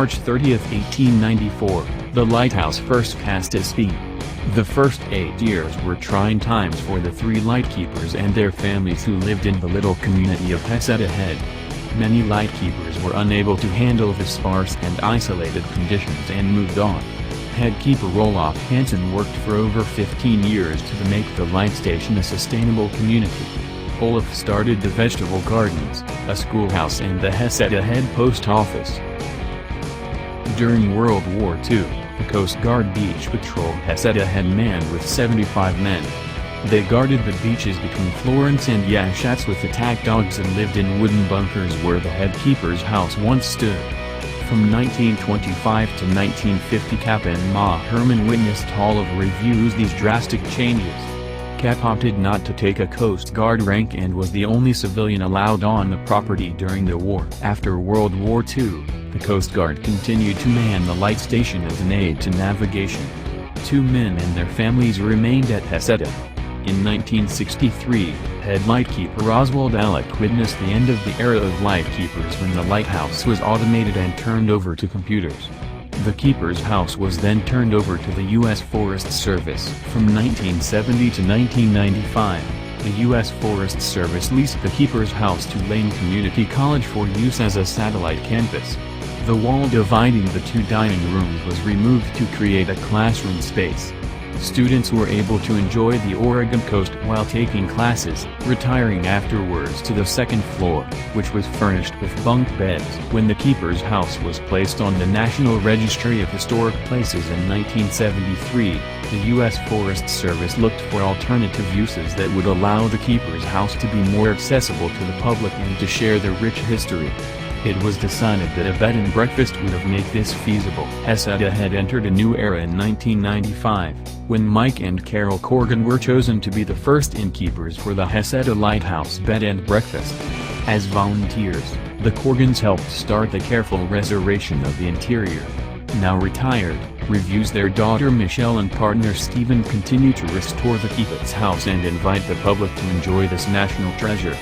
March 30, 1894, the lighthouse first passed its feet. The first 8 years were trying times for the 3 Lightkeepers and their families who lived in the little community of Heceta Head. Many Lightkeepers were unable to handle the sparse and isolated conditions and moved on. Head Keeper Olaf Hansen worked for over 15 years to make the Lightstation a sustainable community. Olaf started the vegetable gardens, a schoolhouse and the Heceta Head Post Office. During World War II, the Coast Guard Beach Patrol Heceta Head manned with 75 men. They guarded the beaches between Florence and Yachats with attack dogs and lived in wooden bunkers where the head keeper's house once stood. From 1925 to 1950, Captain Ma Herman witnessed all of reviews these drastic changes. Cap opted not to take a Coast Guard rank and was the only civilian allowed on the property during the war. After World War II, the Coast Guard continued to man the Lightstation as an aid to navigation. 2 men and their families remained at Heceta. In 1963, head lightkeeper Oswald Alec witnessed the end of the era of Lightkeepers when the lighthouse was automated and turned over to computers. The keeper's house was then turned over to the U.S. Forest Service. From 1970 to 1995, the U.S. Forest Service leased the keeper's house to Lane Community College for use as a satellite campus. The wall dividing the 2 dining rooms was removed to create a classroom space. Students were able to enjoy the Oregon coast while taking classes, retiring afterwards to the 2nd floor, which was furnished with bunk beds. When the keeper's house was placed on the National Registry of Historic Places in 1973, the U.S. Forest Service looked for alternative uses that would allow the keeper's house to be more accessible to the public and to share the rich history. It was decided that a bed and breakfast would have made this feasible. Heceta Head entered a new era in 1995, when Mike and Carol Corgan were chosen to be the first innkeepers for the Heceta Lighthouse Bed and Breakfast. As volunteers, the Corgans helped start the careful restoration of the interior. Now retired, reviews their daughter Michelle and partner Stephen continue to restore the keeper's house and invite the public to enjoy this national treasure.